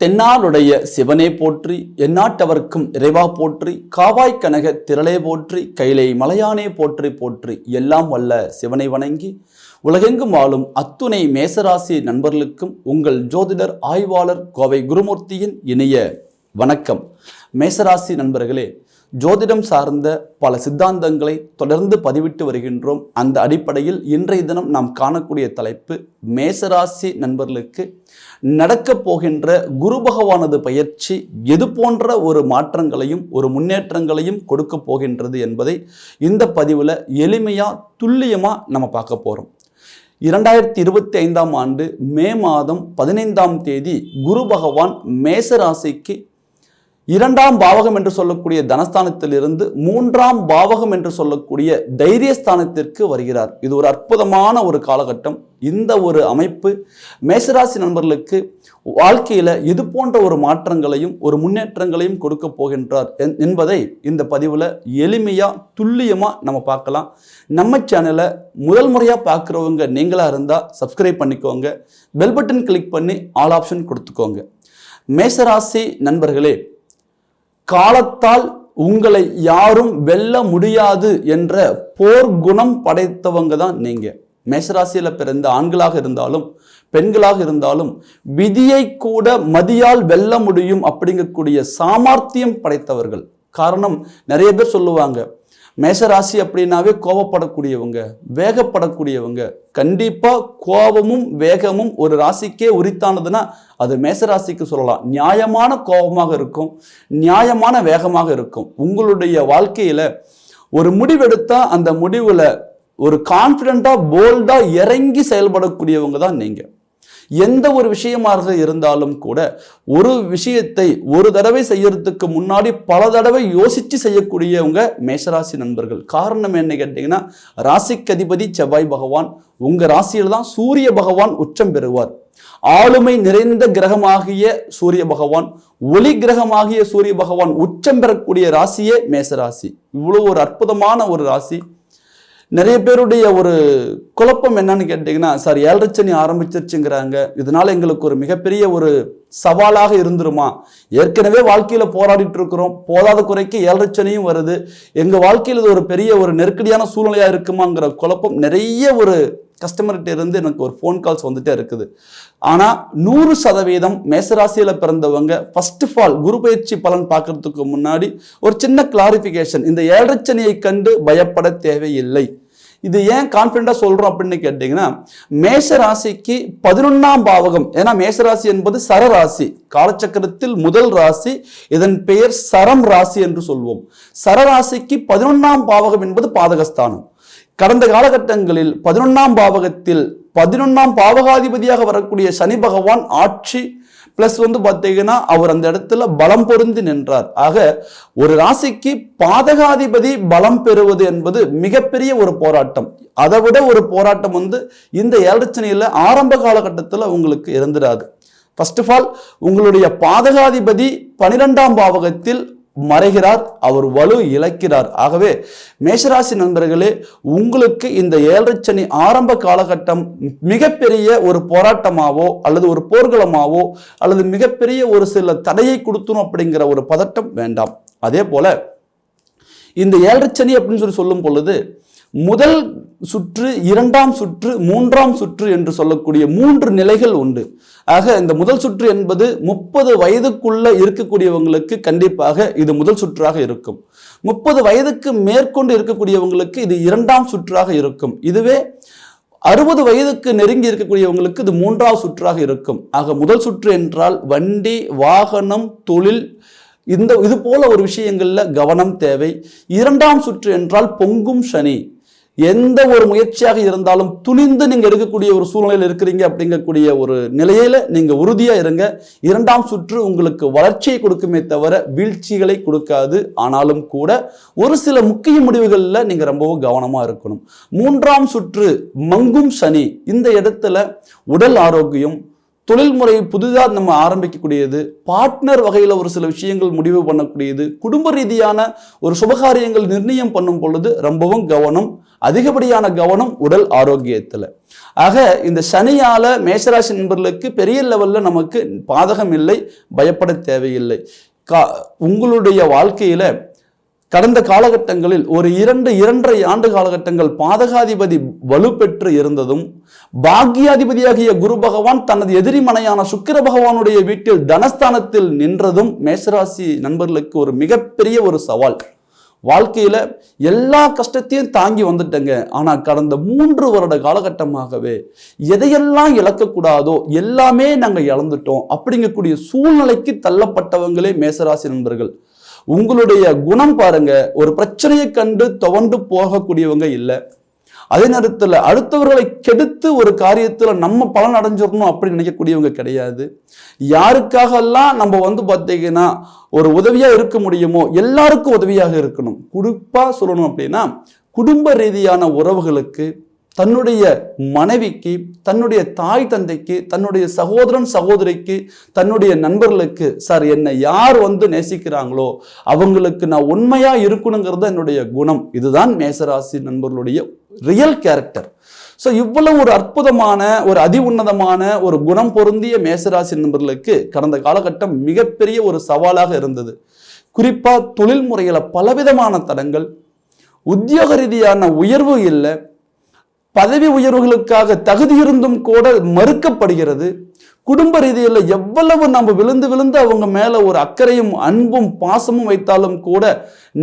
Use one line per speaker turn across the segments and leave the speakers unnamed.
தென்னாளுடைய சிவனே போற்றி, எந்நாட்டவர்க்கும் இறைவா போற்றி, காவாய் கனக திரளே போற்றி, கைலை மலையானே போற்றி போற்றி, எல்லாம் வல்ல சிவனை வணங்கி உலகெங்கும் வாழும் அத்துணை மேசராசி நண்பர்களுக்கும் உங்கள் ஜோதிடர் ஆய்வாளர் கோவை குருமூர்த்தியின் இனிய வணக்கம். மேசராசி நண்பர்களே, ஜோதிடம் சார்ந்த பல சித்தாந்தங்களை தொடர்ந்து பதிவிட்டு வருகின்றோம். அந்த அடிப்படையில் இன்றைய தினம் நாம் காணக்கூடிய தலைப்பு, மேசராசி நண்பர்களுக்கு நடக்கப் போகின்ற குரு பகவானது பயிற்சி எது போன்ற ஒரு மாற்றங்களையும் ஒரு முன்னேற்றங்களையும் கொடுக்க போகின்றது என்பதை இந்த பதிவில் எளிமையாக துல்லியமாக நம்ம பார்க்க போகிறோம். 2025ஆம் ஆண்டு மே மாதம் 15ஆம் தேதி குரு பகவான் மேசராசிக்கு 2ஆம் பாவகம் என்று சொல்லக்கூடிய தனஸ்தானத்திலிருந்து 3ஆம் பாவகம் என்று சொல்லக்கூடிய தைரியஸ்தானத்திற்கு வருகிறார். இது ஒரு அற்புதமான ஒரு காலகட்டம். இந்த ஒரு அமைப்பு மேசராசி நண்பர்களுக்கு வாழ்க்கையில் இது போன்ற ஒரு மாற்றங்களையும் ஒரு முன்னேற்றங்களையும் கொடுக்க போகின்றார் என்பதை இந்த பதிவில் எளிமையாக துல்லியமாக நம்ம பார்க்கலாம். நம்ம சேனலை முதல் முறையாக பார்க்குறவங்க நீங்களாக இருந்தால் சப்ஸ்கிரைப் பண்ணிக்கோங்க, பெல் பட்டன் கிளிக் பண்ணி ஆல் ஆப்ஷன் கொடுத்துக்கோங்க. மேசராசி நண்பர்களே, காலத்தால் உங்களை யாரும் வெல்ல முடியாது என்ற போர் குணம் படைத்தவங்க தான் நீங்க. மேசராசியில பிறந்த ஆண்களாக இருந்தாலும் பெண்களாக இருந்தாலும் விதியை கூட மதியால் வெல்ல முடியும் அப்படிங்கக்கூடிய சாமர்த்தியம் படைத்தவர்கள். காரணம், நிறைய பேர் சொல்லுவாங்க மேசராசி அப்படின்னாவே கோபப்படக்கூடியவங்க, வேகப்படக்கூடியவங்க. கண்டிப்பா கோபமும் வேகமும் ஒரு ராசிக்கே உரித்தானதுன்னா அது மேசராசிக்கு சொல்லலாம். நியாயமான கோபமாக இருக்கும், நியாயமான வேகமாக இருக்கும். உங்களுடைய வாழ்க்கையில ஒரு முடிவெடுத்தா அந்த முடிவுல ஒரு கான்ஃபிடென்ட்டா போல்டா இறங்கி செயல்படக்கூடியவங்க தான் நீங்க. எந்த ஒரு விஷயமாக இருந்தாலும் கூட ஒரு விஷயத்தை ஒரு தடவை செய்யறதுக்கு முன்னாடி பல தடவை யோசிச்சு செய்யக்கூடியவங்க மேசராசி நண்பர்கள். காரணம் என்ன கேட்டீங்கன்னா, ராசிக்கு அதிபதி செவ்வாய் பகவான் உங்க ராசியில் தான் சூரிய பகவான் உச்சம் பெறுவார். ஆளுமை நிறைந்த கிரகமாகிய சூரிய பகவான், ஒளி கிரகமாகிய சூரிய பகவான் உச்சம் பெறக்கூடிய ராசியே மேசராசி. இவ்வளவு ஒரு அற்புதமான ஒரு ராசி. நிறைய பேருடைய ஒரு குழப்பம் என்னன்னு கேட்டீங்கன்னா, சார் 7 சனி ஆரம்பிச்சிருச்சுங்கிறாங்க, இதனால எங்களுக்கு ஒரு மிகப்பெரிய ஒரு சவாலாக இருந்துருமா? ஏற்கனவே வாழ்க்கையில போராடிட்டு இருக்கிறோம், போதாத குறைக்கு 7 சனியும் வருது, எங்க வாழ்க்கையில் இது ஒரு பெரிய ஒரு நெருக்கடியான சூழ்நிலையா இருக்குமாங்கிற குழப்பம் நிறைய ஒரு கஸ்டமர்கிட்ட இருந்து எனக்கு ஒரு ஃபோன் கால்ஸ் வந்துட்டே இருக்குது. ஆனா 100% மேசராசியில பிறந்தவங்க ஃபர்ஸ்ட் ஆஃப் ஆல் குரு பயிற்சி பலன் பார்க்கறதுக்கு முன்னாடி ஒரு சின்ன கிளாரிபிகேஷன். இந்த 7 சனியை கண்டு பயப்பட தேவையில்லை. இது ஏன் கான்ஃபிடண்டா சொல்றோம் அப்படின்னு கேட்டீங்கன்னா, மேசராசிக்கு 11ஆம் பாவகம். ஏன்னா மேசராசி என்பது சரராசி, காலச்சக்கரத்தில் முதல் ராசி. இதன் பெயர் சரம் ராசி என்று சொல்வோம். சரராசிக்கு 11ஆம் பாவகம் என்பது பாதகஸ்தானம். கடந்த காலகட்டங்களில் 11ஆம் பாவகத்தில் 11ஆம் பாவகாதிபதியாக வரக்கூடிய சனி பகவான் ஆட்சி பிளஸ் பார்த்தீங்கன்னா அவர் அந்த இடத்துல பலம் பொருந்தி நின்றார். ஆக ஒரு ராசிக்கு பாதகாதிபதி பலம் பெறுவது என்பது மிகப்பெரிய ஒரு போராட்டம். அதை விட ஒரு போராட்டம் இந்த 7 சனியில ஆரம்ப காலகட்டத்தில் உங்களுக்கு இருந்துடாது. ஃபர்ஸ்ட் ஆஃப் ஆல் உங்களுடைய பாதகாதிபதி 12ஆம் பாவகத்தில் மறைகிறார், அவர் வலு இழக்கிறார். ஆகவே மேஷராசி நண்பர்களே, உங்களுக்கு இந்த 7 சனி ஆரம்ப காலகட்டம் மிகப்பெரிய ஒரு போராட்டமாவோ அல்லது ஒரு போர்களமாவோ அல்லது மிகப்பெரிய ஒரு சில தடையை கொடுத்தணும் அப்படிங்கிற ஒரு பதட்டம் வேண்டாம். அதே போல இந்த 7 சனி அப்படின்னு சொல்லும் பொழுது முதல் சுற்று, 2ஆம் சுற்று, 3ஆம் சுற்று என்று சொல்லக்கூடிய 3 நிலைகள் உண்டு. ஆக இந்த முதல் சுற்று என்பது 30 வயதுக்குள்ள இருக்கக்கூடியவங்களுக்கு கண்டிப்பாக இது முதல் சுற்றாக இருக்கும். 30 வயதுக்கு மேற்கொண்டு இருக்கக்கூடியவங்களுக்கு இது 2ஆம் சுற்றாக இருக்கும். இதுவே 60 வயதுக்கு நெருங்கி இருக்கக்கூடியவங்களுக்கு இது 3ஆவது சுற்றாக இருக்கும். ஆக முதல் சுற்று என்றால் வண்டி, வாகனம், தொழில், இது போல ஒரு விஷயங்கள்ல கவனம் தேவை. 2ஆம் சுற்று என்றால் பொங்கும் சனி. எந்த ஒரு முயற்சியாக இருந்தாலும் துணிந்து நீங்க எடுக்கக்கூடிய ஒரு சூழ்நிலையில் இருக்கிறீங்க அப்படிங்கக்கூடிய ஒரு நிலையில நீங்க உறுதியா இருங்க. 2ஆம் சுற்று உங்களுக்கு வளர்ச்சியை கொடுக்குமே தவிர வீழ்ச்சிகளை கொடுக்காது. ஆனாலும் கூட ஒரு சில முக்கிய முடிவுகள்ல நீங்க ரொம்பவும் கவனமா இருக்கணும். 3ஆம் சுற்று மங்கும் சனி. இந்த இடத்துல உடல் ஆரோக்கியம், தொழில் முறை புதிதாக நம்ம ஆரம்பிக்கக்கூடியது, பார்ட்னர் வகையில் ஒரு சில விஷயங்கள் முடிவு பண்ணக்கூடியது, குடும்ப ரீதியான ஒரு சுபகாரியங்கள் நிர்ணயம் பண்ணும் பொழுது ரொம்பவும் கவனம், அதிகப்படியான கவனம் உடல் ஆரோக்கியத்தில். ஆக இந்த சனியால மேஷராசி நண்பர்களுக்கு பெரிய லெவல்ல நமக்கு பாதகம் இல்லை, பயப்பட தேவையில்லை. உங்களுடைய வாழ்க்கையில கடந்த காலகட்டங்களில் ஒரு 2-2.5 ஆண்டு காலகட்டங்கள் பாதகாதிபதி வலுப்பெற்று இருந்ததும், பாக்கியாதிபதியாகிய குரு பகவான் தனது எதிரிமனையான சுக்கிர பகவானுடைய வீட்டில் தனஸ்தானத்தில் நின்றதும் மேஷராசி நண்பர்களுக்கு ஒரு மிகப்பெரிய ஒரு சவால். வாழ்க்கையில எல்லா கஷ்டத்தையும் தாங்கி வந்துட்டங்க. ஆனா கடந்த 3 வருட காலகட்டமாகவே எதையெல்லாம் இழக்கக்கூடாதோ எல்லாமே நாங்க இழந்துட்டோம் அப்படிங்கக்கூடிய சூழ்நிலைக்கு தள்ளப்பட்டவங்களே மேஷராசி நண்பர்கள். உங்களுடைய குணம் பாருங்க, ஒரு பிரச்சனையை கண்டு துவண்டு போகக்கூடியவங்க இல்லை. அதே நேரத்தில் அடுத்தவர்களை கெடுத்து ஒரு காரியத்தில் நம்ம பலன் அடைஞ்சிடணும் அப்படின்னு நினைக்கக்கூடியவங்க கிடையாது. யாருக்காகலாம் நம்ம பார்த்தீங்கன்னா ஒரு உதவியா இருக்க முடியுமோ எல்லாருக்கும் உதவியாக இருக்கணும். குறிப்பா சொல்லணும் அப்படின்னா குடும்ப ரீதியான உறவுகளுக்கு, தன்னுடைய மனைவிக்கு, தன்னுடைய தாய் தந்தைக்கு, தன்னுடைய சகோதரன் சகோதரிக்கு, தன்னுடைய நண்பர்களுக்கு, சார் என்னை யார் நேசிக்கிறாங்களோ அவங்களுக்கு நான் உண்மையா இருக்கணுங்கிறது என்னுடைய குணம். இதுதான் மேஷராசி நண்பர்களுடைய ரியல் கேரக்டர். ஸோ இவ்வளவு ஒரு அற்புதமான ஒரு அதி உன்னதமான ஒரு குணம் பொருந்திய மேஷராசி நண்பர்களுக்கு கடந்த காலகட்டம் மிகப்பெரிய ஒரு சவாலாக இருந்தது. குறிப்பா தொழில் முறையில பலவிதமான தடங்கள், உத்தியோக ரீதியான உயர்வு இல்லை, பதவி உயர்வுகளுக்காக தகுதி இருந்தும் கூட மறுக்கப்படுகிறது. குடும்ப ரீதியில் எவ்வளவு நம்ம விழுந்து விழுந்து அவங்க மேல ஒரு அக்கறையும் அன்பும் பாசமும் வைத்தாலும் கூட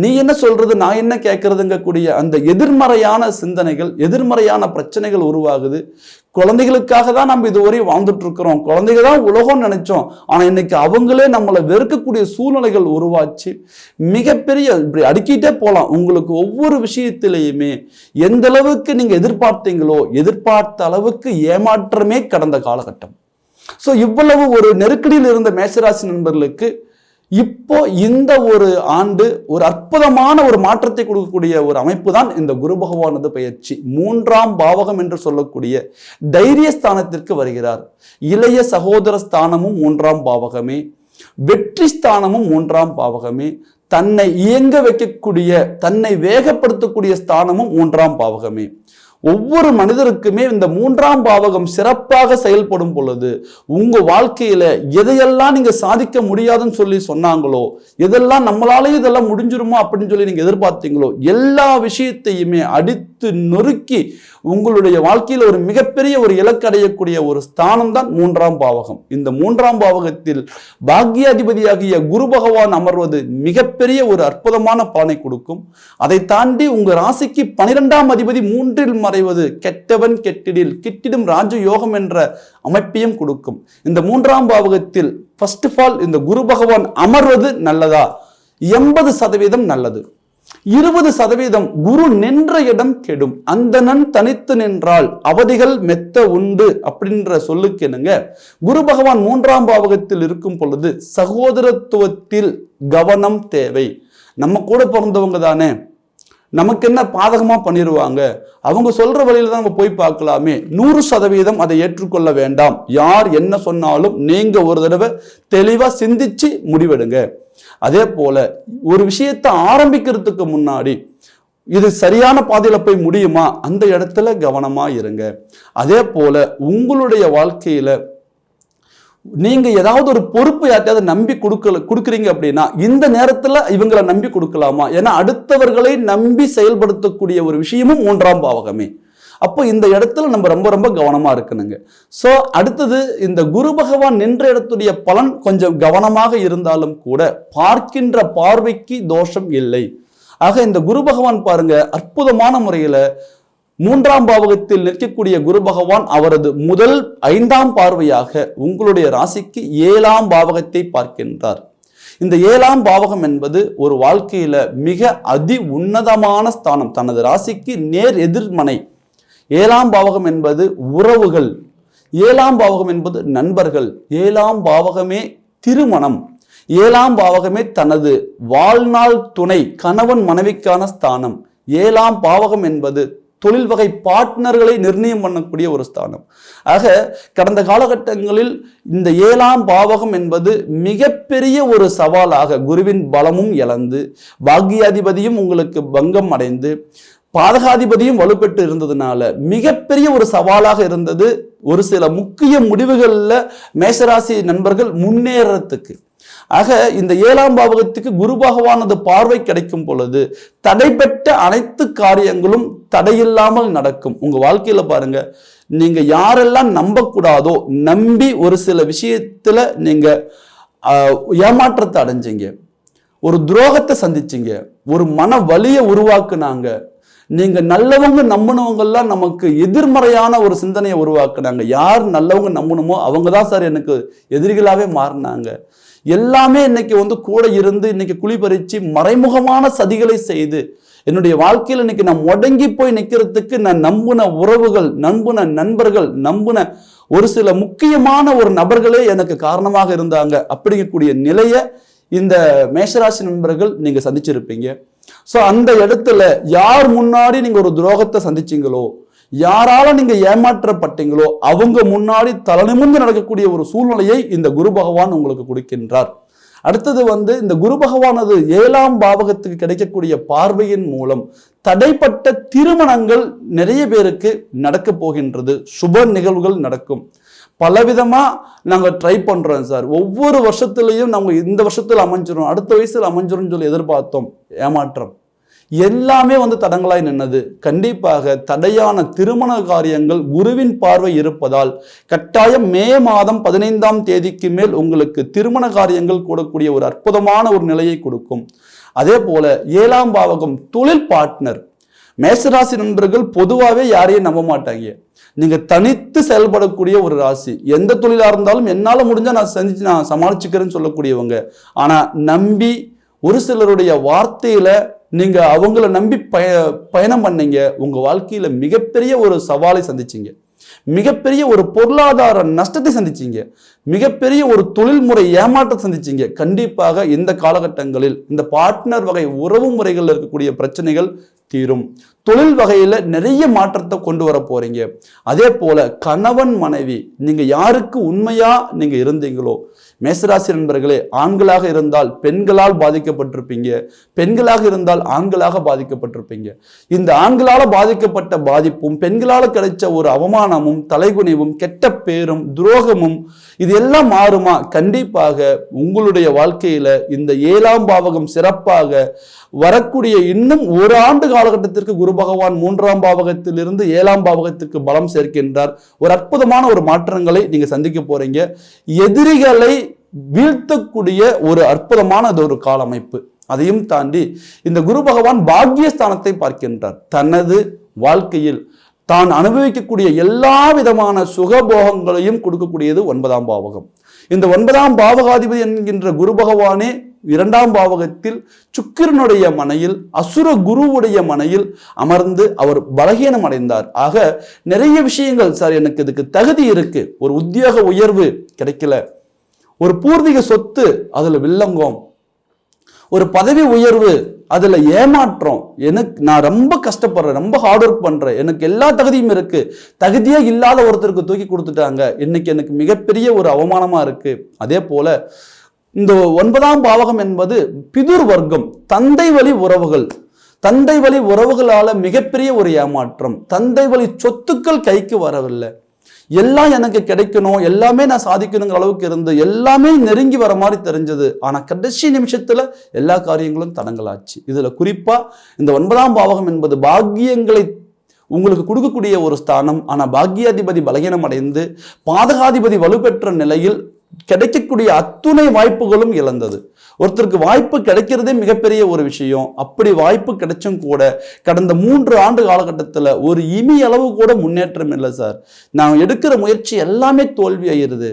நீ என்ன சொல்றது நான் என்ன கேட்கறதுங்க கூடிய அந்த எதிர்மறையான சிந்தனைகள், எதிர்மறையான பிரச்சனைகள் உருவாகுது. குழந்தைகளுக்காக தான் நம்ம இதுவரை வாழ்ந்துட்டு இருக்கிறோம், குழந்தைங்க தான் உலகம் நினைச்சோம், ஆனா இன்னைக்கு அவங்களே நம்மளை வெறுக்கக்கூடிய சூழ்நிலைகள் உருவாச்சு. மிகப்பெரிய இப்படி அடுக்கிட்டே போலாம். உங்களுக்கு ஒவ்வொரு விஷயத்திலையுமே எந்த அளவுக்கு நீங்க எதிர்பார்த்தீங்களோ எதிர்பார்த்த அளவுக்கு ஏமாற்றமே கடந்த காலகட்டம். ஸோ இவ்வளவு ஒரு நெருக்கடியில் இருந்த மேஷராசி நண்பர்களுக்கு இப்போ இந்த ஒரு ஆண்டு ஒரு அற்புதமான ஒரு மாற்றத்தை கொடுக்கக்கூடிய ஒரு அமைப்பு தான் இந்த குரு பகவானது பயிற்சி. 3ஆம் பாவகம் என்று சொல்லக்கூடிய தைரியஸ்தானத்திற்கு வருகிறார். இளைய சகோதர ஸ்தானமும் 3ஆம் பாவகமே, வெற்றி ஸ்தானமும் 3ஆம் பாவகமே, தன்னை இயங்க வைக்கக்கூடிய, தன்னை வேகப்படுத்தக்கூடிய ஸ்தானமும் 3ஆம் பாவகமே. ஒவ்வொரு மனிதருக்குமே இந்த 3ஆம் பாவகம் சிறப்பாக செயல்படும் பொழுது உங்க வாழ்க்கையில எதையெல்லாம் நீங்க சாதிக்க முடியாதுன்னு சொல்லி சொன்னாங்களோ, எதெல்லாம் நம்மளாலே இதெல்லாம் முடிஞ்சிருமோ அப்படின்னு சொல்லி நீங்க எதிர்பார்த்தீங்களோ எல்லா விஷயத்தையுமே அடித்து நொறுக்கி உங்களுடைய வாழ்க்கையில ஒரு மிகப்பெரிய ஒரு இலக்கு அடையக்கூடிய ஒரு ஸ்தானம் தான் 3ஆம் பாவகம். இந்த 3ஆம் பாவகத்தில் பாக்கியாதிபதியாகிய குரு பகவான் அமர்வது மிகப்பெரிய ஒரு அற்புதமான பலனை கொடுக்கும். அதை தாண்டி உங்க ராசிக்கு 12ஆம் அதிபதி 3இல் மறைவது கெட்டவன் கெட்டிடில் கிட்டிடும் ராஜ யோகம் என்ற அமைப்பையும் கொடுக்கும். இந்த 3ஆம் பாவகத்தில் ஃபர்ஸ்ட் ஆஃப் ஆல் இந்த குரு பகவான் அமர்வது நல்லதா? 80% நல்லது. 20% குரு நின்ற இடம் கெடும். அந்தணன் தனித்து நின்றால் அவதிகள் மெத்த உண்டு அப்படின்ற சொல்லுக்கு என்னங்க, குரு பகவான் 3ஆம் பாவகத்தில் இருக்கும் பொழுது சகோதரத்துவத்தில் கவனம் தேவை. நம்ம கூட பிறந்தவங்க தானே, நமக்கு என்ன பாதகமா பண்ணிடுவாங்க, அவங்க சொல்ற வழியில தான் நம்ம போய் பார்க்கலாமே. 100% அதை ஏற்றுக்கொள்ள வேண்டாம். யார் என்ன சொன்னாலும் நீங்க ஒரு தடவை தெளிவா சிந்திச்சு முடிவெடுங்க. அதே போல ஒரு விஷயத்தை ஆரம்பிக்கிறதுக்கு முன்னாடி இது சரியான பாதையில போய் முடியுமா, அந்த இடத்துல கவனமா இருங்க. அதே போல உங்களுடைய வாழ்க்கையில நீங்க ஏதாவது ஒரு பொறுப்பு யார்ட்டையாவது நம்பி கொடுக்குறீங்க அப்படின்னா இந்த நேரத்துல இவங்களை நம்பி கொடுக்கலாமா? ஏன்னா அடுத்தவர்களை நம்பி செயல்படுத்தக்கூடிய ஒரு விஷயமும் 3ஆம் பாவகமே. அப்போ இந்த இடத்துல நம்ம ரொம்ப ரொம்ப கவனமா இருக்கணுங்க. ஸோ அடுத்தது இந்த குரு பகவான் நின்ற இடத்துடைய பலன் கொஞ்சம் கவனமாக இருந்தாலும் கூட பார்க்கின்ற பார்வைக்கு தோஷம் இல்லை. ஆக இந்த குரு பகவான் பாருங்க அற்புதமான முறையில 3ஆம் பாவகத்தில் நிற்கக்கூடிய குரு பகவான் அவரது முதல் 5ஆம் பார்வையாக உங்களுடைய ராசிக்கு 7ஆம் பாவகத்தை பார்க்கின்றார். இந்த 7ஆம் பாவகம் என்பது ஒரு வாழ்க்கையில மிக அதி உன்னதமான ஸ்தானம். தனது ராசிக்கு நேர் எதிர்மனை. 7ஆம் பாவகம் என்பது உறவுகள், 7ஆம் பாவகம் என்பது நண்பர்கள், 7ஆம் பாவகமே திருமணம், 7ஆம் பாவகமே தனது வாழ்நாள் துணை கணவன் மனைவிக்கான ஸ்தானம். 7ஆம் பாவகம் என்பது தொழில் வகை பார்ட்னர்களை நிர்ணயம் பண்ணக்கூடிய ஒரு ஸ்தானம். ஆக கடந்த காலகட்டங்களில் இந்த 7ஆம் பாவகம் என்பது மிகப்பெரிய ஒரு சவாலாக குருவின் பலமும் இழந்து பாக்கியாதிபதியும் உங்களுக்கு பங்கம் அடைந்து பாதகாதிபதியும் வலுப்பெற்று இருந்ததுனால மிகப்பெரிய ஒரு சவாலாக இருந்தது. ஒரு சில முக்கிய முடிவுகளில் மேஷராசி நண்பர்கள் முன்னேறத்துக்கு. ஆக இந்த 7ஆம் பாவகத்துக்கு குரு பகவானது பார்வை கிடைக்கும் பொழுது தடைபெற்ற அனைத்து காரியங்களும் தடையில்லாமல் நடக்கும். உங்க வாழ்க்கையில பாருங்க, நீங்க யாரெல்லாம் நம்பக்கூடாதோ நம்பி ஒரு சில விஷயத்துல நீங்க ஏமாற்றத்தை அடைஞ்சிங்க, ஒரு துரோகத்தை சந்திச்சிங்க, ஒரு மன வலியை உருவாக்குனாங்க. நீங்க நல்லவங்க நம்பினவங்கெல்லாம் நமக்கு எதிர்மறையான ஒரு சிந்தனையை உருவாக்குனாங்க. யார் நல்லவங்க நம்பணுமோ அவங்க தான் சார் எனக்கு எதிரிகளாகவே மாறினாங்க. எல்லாமே இன்னைக்கு கூட இருந்து இன்னைக்கு குழி பறிச்சு மறைமுகமான சதிகளை செய்து என்னுடைய வாழ்க்கையில் இன்னைக்கு நான் முடங்கி போய் நிற்கிறதுக்கு நான் நம்பின உறவுகள், நம்பின நண்பர்கள், நம்பின ஒரு சில முக்கியமான ஒரு நபர்களே எனக்கு காரணமாக இருந்தாங்க. அப்படிங்கக்கூடிய நிலையை இந்த மேஷராசி நண்பர்கள் நீங்க சந்திச்சிருப்பீங்க. ஸோ அந்த இடத்துல யார் முன்னாடி நீங்க ஒரு துரோகத்தை சந்திச்சீங்களோ, யாரால நீங்க ஏமாற்றப்பட்டீங்களோ அவங்க முன்னாடி தலைநிமிர்ந்து நடக்கக்கூடிய ஒரு சூழ்நிலையை இந்த குரு பகவான் உங்களுக்கு கொடுக்கின்றார். அடுத்தது இந்த குரு பகவானது 7ஆம் பாவகத்துக்கு கிடைக்கக்கூடிய பார்வையின் மூலம் தடைப்பட்ட திருமணங்கள் நிறைய பேருக்கு நடக்க போகின்றது. சுப நிகழ்வுகள் நடக்கும். பலவிதமா நாங்க ட்ரை பண்றோம் சார், ஒவ்வொரு வருஷத்துலையும் நம்ம இந்த வருஷத்துல அமைஞ்சிரும், அடுத்த வயசுல அமைஞ்சிரும் சொல்லி எதிர்பார்த்தோம், ஏமாற்றம். எல்லாமே தடங்களாய் நின்னது. கண்டிப்பாக தடையான திருமண காரியங்கள் குருவின் பார்வை இருப்பதால் கட்டாயம் மே மாதம் 15ஆம் தேதிக்கு மேல் உங்களுக்கு திருமண காரியங்கள் கூடக்கூடிய ஒரு அற்புதமான ஒரு நிலையை கொடுக்கும். அதே போல 7ஆம் பாவகம் தொழில் பார்ட்னர். மேஷராசி நண்பர்கள் பொதுவாகவே யாரையும் நம்ப மாட்டாங்க. நீங்க தனித்து செயல்படக்கூடிய ஒரு ராசி. எந்த தொழிலா இருந்தாலும் என்னால முடிஞ்சா நான் சமாளிச்சுக்கிறேன்னு சொல்லக்கூடியவங்க. ஆனா நம்பி ஒரு சிலருடைய வார்த்தையில நீங்க அவங்கள நம்பி பயணம் பண்ணீங்க. உங்க வாழ்க்கையில மிகப்பெரிய ஒரு சவாலை சந்திச்சீங்க, மிகப்பெரிய ஒரு பொருளாதார நஷ்டத்தை சந்திச்சீங்க, மிகப்பெரிய ஒரு தொழில்முறை ஏமாற்றத்தை சந்திச்சீங்க. கண்டிப்பாக இந்த காலகட்டங்களில் இந்த பார்ட்னர் வகை உறவு முறைகள் இருக்கக்கூடிய பிரச்சனைகள் தீரும். தொழில் வகையில நிறைய மாற்றத்தை கொண்டு வர போறீங்க. அதே போல கணவன் மனைவி நீங்க யாருக்கு உண்மையா நீங்க இருந்தீங்களோ, மேஷராசி நண்பர்களே, ஆண்களாக இருந்தால் பெண்களால் பாதிக்கப்பட்டிருப்பீங்க, பெண்களாக இருந்தால் ஆண்களாக பாதிக்கப்பட்டிருப்பீங்க. இந்த ஆண்களால பாதிக்கப்பட்ட பாதிப்பும் பெண்களால் கிடைச்ச ஒரு அவமானமும் தலைகுனிவும் கெட்ட பேரும் துரோகமும் இது எல்லாம் மாறுமா? கண்டிப்பாக உங்களுடைய வாழ்க்கையில இந்த 7ஆம் பாவகம் சிறப்பாக வரக்கூடிய இன்னும் ஒரு ஆண்டு காலகட்டத்திற்கு குரு பகவான் 3ஆம் பாவகத்திலிருந்து 7ஆம் பாவகத்துக்கு பலம் சேர்க்கின்றார். ஒரு அற்புதமான ஒரு மாற்றங்களை நீங்க சந்திக்க போறீங்க. எதிரிகளை வீழ்த்தக்கூடிய ஒரு அற்புதமான ஒரு கால அமைப்பு. அதையும் தாண்டி இந்த குரு பகவான் பாக்கியஸ்தானத்தை பார்க்கின்றார். தனது வாழ்க்கையில் தான் அனுபவிக்கக்கூடிய எல்லா விதமான சுகபோகங்களையும் கொடுக்கக்கூடியது 9ஆம் பாவகம். இந்த 9ஆம் பாவகாதிபதி என்கின்ற குரு பகவானே 2ஆம் பாவகத்தில் சுக்கிரனுடைய மனையில் அசுர குருவுடைய மனையில் அமர்ந்து அவர் பலகீனம் அடைந்தார். ஆக நிறைய விஷயங்கள் சார் எனக்கு இதுக்கு தகுதி இருக்கு, ஒரு உத்தியோக உயர்வு கிடைக்கல, ஒரு பூர்வீக சொத்து அதுல வில்லங்கம், ஒரு பதவி உயர்வு அதுல ஏமாற்றம், நான் ரொம்ப கஷ்டப்படுறேன், ரொம்ப ஹார்ட் ஒர்க் பண்றேன், எனக்கு எல்லா தகுதியும் இருக்கு, தகுதியே இல்லாத ஒருத்தருக்கு தூக்கி கொடுத்துட்டாங்க, இன்னைக்கு எனக்கு மிகப்பெரிய ஒரு அவமானமா இருக்கு. அதே போல இந்த 9ஆம் பாவகம் என்பது பிதுர் வர்க்கம், தந்தை வழி உறவுகள், தந்தை வழி உறவுகளால மிகப்பெரிய ஒரு ஏமாற்றம், தந்தை வழி சொத்துக்கள் கைக்கு வரவில்லை, எல்லாம் எனக்கு கிடைக்கணும், எல்லாமே நான் சாதிக்கணுங்கிற அளவுக்கு இருந்து எல்லாமே நெருங்கி வர மாதிரி தெரிஞ்சது. ஆனா கடைசி நிமிஷத்துல எல்லா காரியங்களும் தடங்களாச்சு. இதுல குறிப்பா இந்த 9ஆம் பாவகம் என்பது பாக்கியங்களை உங்களுக்கு கொடுக்கக்கூடிய ஒரு ஸ்தானம். ஆனா பாக்கியாதிபதி பலகீனம் அடைந்து பாதகாதிபதி வலுப்பெற்ற நிலையில் கிடைக்கக்கூடிய அத்துணை வாய்ப்புகளும் இழந்தது. ஒருத்தருக்கு வாய்ப்பு கிடைக்கிறதே மிகப்பெரிய ஒரு விஷயம். அப்படி வாய்ப்பு கிடைச்சும் கூட கடந்த 3 ஆண்டு காலகட்டத்தில் ஒரு இமி அளவு கூட முன்னேற்றம் இல்லை சார். நான் எடுக்கிற முயற்சி எல்லாமே தோல்வி ஆயிருது,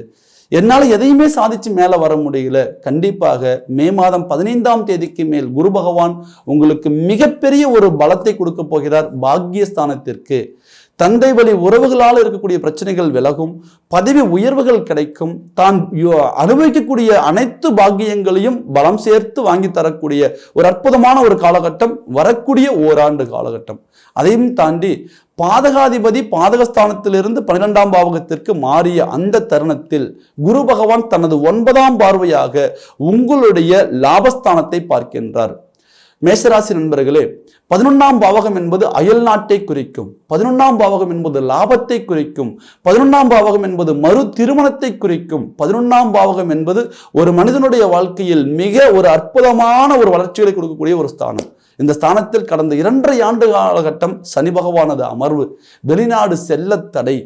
என்னால் எதையுமே சாதிச்சு மேலே வர முடியல. கண்டிப்பாக மே மாதம் 15ஆம் தேதிக்கு மேல் குரு பகவான் உங்களுக்கு மிகப்பெரிய ஒரு பலத்தை கொடுக்க போகிறார். பாக்கியஸ்தானத்திற்கு தந்தை வழி உறவுகளால் இருக்கக்கூடிய பிரச்சனைகள் விலகும், பதவி உயர்வுகள் கிடைக்கும், தான் அனுபவிக்கக்கூடிய அனைத்து பாக்கியங்களையும் பலம் சேர்த்து வாங்கி தரக்கூடிய ஒரு அற்புதமான ஒரு காலகட்டம், வரக்கூடிய ஓராண்டு காலகட்டம். அதையும் தாண்டி பாதகாதிபதி பாதகஸ்தானத்திலிருந்து 12ஆம் பாவகத்திற்கு மாறிய அந்த தருணத்தில் குரு பகவான் தனது 9ஆம் பார்வையாக உங்களுடைய லாபஸ்தானத்தை பார்க்கின்றார். மேஷராசி நண்பர்களே, 11ஆம் பாவகம் என்பது அயல் நாட்டை குறிக்கும், 11ஆம் பாவகம் என்பது லாபத்தை குறிக்கும், 11ஆம் பாவகம் என்பது மறு திருமணத்தை குறிக்கும், 11ஆம் பாவகம் என்பது ஒரு மனிதனுடைய வாழ்க்கையில் மிக ஒரு அற்புதமான ஒரு வளர்ச்சிகளை கொடுக்கக்கூடிய ஒரு ஸ்தானம். இந்த ஸ்தானத்தில் கடந்த 2.5 ஆண்டு காலகட்டம் சனி பகவானது அமர்வு, வெளிநாடு செல்ல தடை,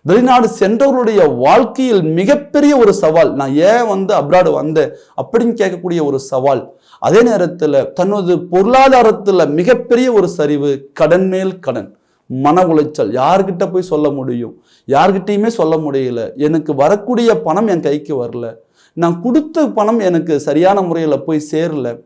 வெளிநாடு சென்றவர்களுடைய வாழ்க்கையில் மிகப்பெரிய ஒரு சவால், நான் ஏன் அப்ராடு வந்தேன் அப்படின்னு கேட்கக்கூடிய ஒரு சவால். அதே நேரத்தில் தனது பொருளாதாரத்தில் மிகப்பெரிய ஒரு சரிவு, கடன் மேல் கடன், மன உளைச்சல். யார்கிட்ட போய் சொல்ல முடியும்? யார்கிட்டையுமே சொல்ல முடியல. எனக்கு வரக்கூடிய பணம் என் கைக்கு வரல, நான் கொடுத்த பணம் எனக்கு சரியான முறையில் போய் சேரல,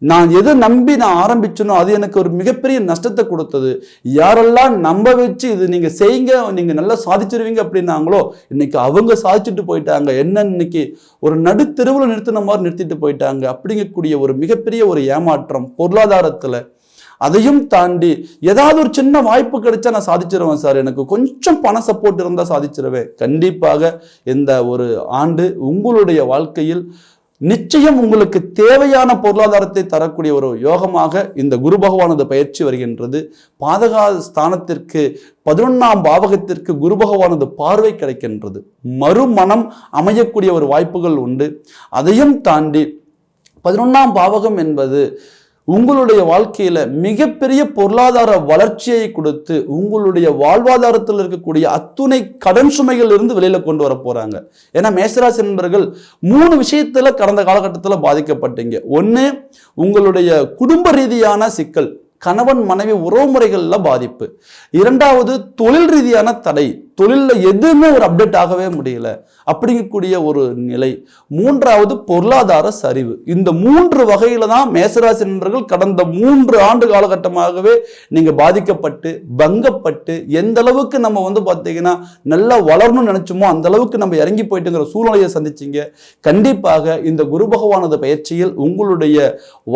நான் எதை நம்பி நான் ஆரம்பிச்சனோ அது எனக்கு ஒரு மிகப்பெரிய நஷ்டத்தை கொடுத்தது. யாரெல்லாம் நம்ப வச்சு இது நீங்க செய்யுங்க, நீங்க நல்லா சாதிச்சிருவீங்க அப்படின்னாங்களோ இன்னைக்கு அவங்க சாதிச்சுட்டு போயிட்டாங்க. என்ன இன்னைக்கு ஒரு நடுத்தெருவில் நிறுத்தின மாதிரி நிறுத்திட்டு போயிட்டாங்க. அப்படிங்கக்கூடிய ஒரு மிகப்பெரிய ஒரு ஏமாற்றம் பொருளாதாரத்துல. அதையும் தாண்டி ஏதாவது ஒரு சின்ன வாய்ப்பு கிடைச்சா நான் சாதிச்சிருவேன் சார், எனக்கு கொஞ்சம் பண சப்போர்ட் இருந்தால் சாதிச்சிருவேன். கண்டிப்பாக இந்த ஒரு ஆண்டு உங்களுடைய வாழ்க்கையில் நிச்சயம் உங்களுக்கு தேவையான பொருளாதாரத்தை தரக்கூடிய ஒரு யோகமாக இந்த குரு பகவானது பயிற்சி வருகின்றது. பாதகா ஸ்தானத்திற்கு 11ஆம் பாவகத்திற்கு குரு பகவானது பார்வை கிடைக்கின்றது. மறுமணம் அமையக்கூடிய ஒரு வாய்ப்புகள் உண்டு. அதையும் தாண்டி 11ஆம் பாவகம் என்பது உங்களுடைய வாழ்க்கையில மிகப்பெரிய பொருளாதார வளர்ச்சியை கொடுத்து உங்களுடைய வாழ்வாதாரத்தில் இருக்கக்கூடிய அத்துணை கடன் சுமைகள் இருந்து வெளியில கொண்டு வர போறாங்க. ஏன்னா மேஷராசி நண்பர்கள் 3 விஷயத்துல கடந்த காலகட்டத்தில் பாதிக்கப்பட்டீங்க. ஒண்ணு, உங்களுடைய குடும்ப ரீதியான சிக்கல், கணவன் மனைவி உறவுமுறைகள்ல பாதிப்பு. 2வது, தொழில் ரீதியான தடை, தொழிலில் எதுவுமே ஒரு அப்டேட் ஆகவே முடியல அப்படிங்கக்கூடிய ஒரு நிலை. 3வது, பொருளாதார சரிவு. இந்த 3 வகையில தான் மேஷராசி நண்பர்கள் கடந்த 3 ஆண்டு காலகட்டமாகவே நீங்க பாதிக்கப்பட்டு பங்கப்பட்டு எந்த அளவுக்கு நம்ம பார்த்தீங்கன்னா நல்லா வளரணும்னு நினைச்சோமோ அந்த அளவுக்கு நம்ம இறங்கி போயிட்டுங்கிற சூழ்நிலையை சந்திச்சிங்க. கண்டிப்பாக இந்த குரு பகவானது பயிற்சியில் உங்களுடைய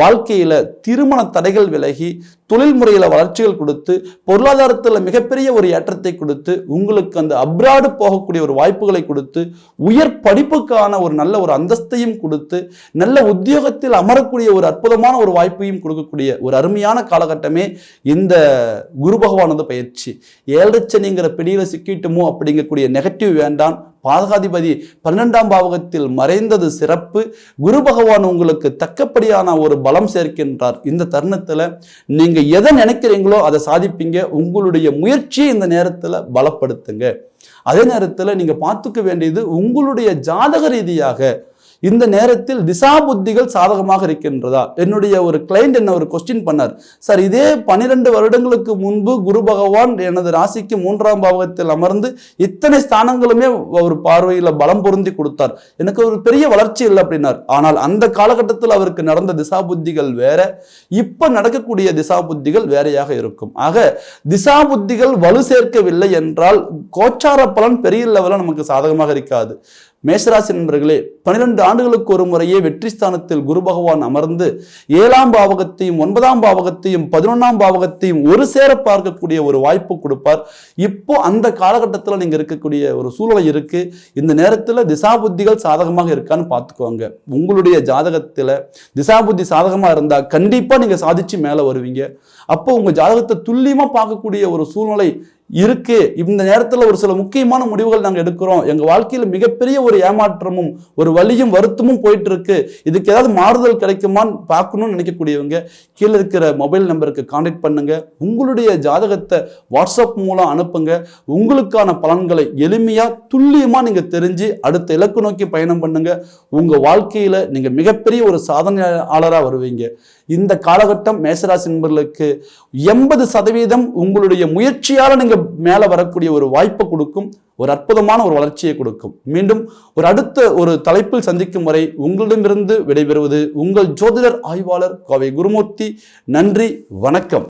வாழ்க்கையில திருமண தடைகள் விலகி தொழில் முறையில வளர்ச்சிகள் கொடுத்து பொருளாதாரத்தில் மிகப்பெரிய ஒரு ஏற்றத்தை கொடுத்து உங்களுக்கு அந்த அப்ராடு போகக்கூடிய ஒரு வாய்ப்புகளை கொடுத்து உயர் படிப்புக்கான ஒரு நல்ல ஒரு அந்தஸ்தையும் கொடுத்து நல்ல உத்தியோகத்தில் அமரக்கூடிய ஒரு அற்புதமான ஒரு வாய்ப்பையும் கொடுக்கக்கூடிய ஒரு அருமையான காலகட்டமே இந்த குரு பகவானது பயிற்சி. 7 சனிங்கிற பிடியில சிக்கிட்டுமோ அப்படிங்கக்கூடிய நெகட்டிவ் வேண்டாம். பாதகாதிபதி 12ஆம் பாவகத்தில் மறைந்தது சிறப்பு. குரு பகவான் உங்களுக்கு தக்கப்படியான ஒரு பலம் சேர்க்கின்றார். இந்த தருணத்துல நீங்க எதை நினைக்கிறீங்களோ அதை சாதிப்பீங்க. உங்களுடைய முயற்சியை இந்த நேரத்துல பலப்படுத்துங்க. அதே நேரத்துல நீங்க பார்த்துக்க வேண்டியது உங்களுடைய ஜாதக ரீதியாக இந்த நேரத்தில் திசா புத்திகள் சாதகமாக இருக்கின்றதா. என்னுடைய ஒரு கிளைண்ட் என்ன ஒரு கொஸ்டின் பண்ணார், சார் இதே 12 வருடங்களுக்கு முன்பு குரு பகவான் எனது ராசிக்கு 3ஆம் பாவகத்தில் அமர்ந்து இத்தனை ஸ்தானங்களுமே ஒரு பார்வையில பலம் பொருந்தி கொடுத்தார், எனக்கு ஒரு பெரிய வளர்ச்சி இல்லை அப்படின்னார். ஆனால் அந்த காலகட்டத்தில் அவருக்கு நடந்த திசா புத்திகள் வேற, இப்ப நடக்கக்கூடிய திசா புத்திகள் வேறையாக இருக்கும். ஆக திசா புத்திகள் வலு சேர்க்கவில்லை என்றால் கோச்சார பலன் பெரிய லெவலில் நமக்கு சாதகமாக இருக்காது. மேஷராசி நண்பர்களே, 12 ஆண்டுகளுக்கு ஒரு முறையே வெற்றி ஸ்தானத்தில் குரு பகவான் அமர்ந்து 7ஆம் பாவகத்தையும் 9ஆம் பாவகத்தையும் 11ஆம் பாவகத்தையும் ஒரு சேர பார்க்கக்கூடிய ஒரு வாய்ப்பு கொடுப்பார். இப்போ அந்த காலகட்டத்தில் நீங்க இருக்கக்கூடிய ஒரு சூழ்நிலை இருக்கு. இந்த நேரத்தில் திசா புத்திகள் சாதகமாக இருக்கான்னு பார்த்துக்கோங்க. உங்களுடைய ஜாதகத்தில் திசா புத்தி சாதகமாக இருந்தா கண்டிப்பா நீங்க சாதிச்சு மேலே வருவீங்க. அப்போ உங்க ஜாதகத்தை துல்லியமா பார்க்கக்கூடிய ஒரு சூழ்நிலை இருக்கு. இந்த நேரத்தில் ஒரு சில முக்கியமான முடிவுகள் நாங்கள் எடுக்கிறோம், எங்க வாழ்க்கையில மிகப்பெரிய ஒரு ஏமாற்றமும் ஒரு வலியும் வருத்தமும் போயிட்டு இருக்கு, இதுக்கு ஏதாவது மாறுதல் கிடைக்குமான்னு பார்க்கணும்னு நினைக்கக்கூடியவங்க கீழே இருக்கிற மொபைல் நம்பருக்கு கான்டாக்ட் பண்ணுங்க. உங்களுடைய ஜாதகத்தை வாட்ஸ்அப் மூலம் அனுப்புங்க. உங்களுக்கான பலன்களை எளிமையா துல்லியமா நீங்க தெரிஞ்சு அடுத்த இலக்கு நோக்கி பயணம் பண்ணுங்க. உங்க வாழ்க்கையில நீங்க மிகப்பெரிய ஒரு சாதனையாளராக வருவீங்க. இந்த காலகட்டம் மேஷராசி நண்பர்களுக்கு 80% உங்களுடைய முயற்சியால நீங்க மேல வரக்கூடிய ஒரு வாய்ப்பை கொடுக்கும், ஒரு அற்புதமான ஒரு வளர்ச்சியை கொடுக்கும். மீண்டும் ஒரு அடுத்த ஒரு தலைப்பில் சந்திக்கும் வரை உங்களிடமிருந்து விடைபெறுவது உங்கள் ஜோதிடர் ஆய்வாளர் கோவை குருமூர்த்தி. நன்றி, வணக்கம்.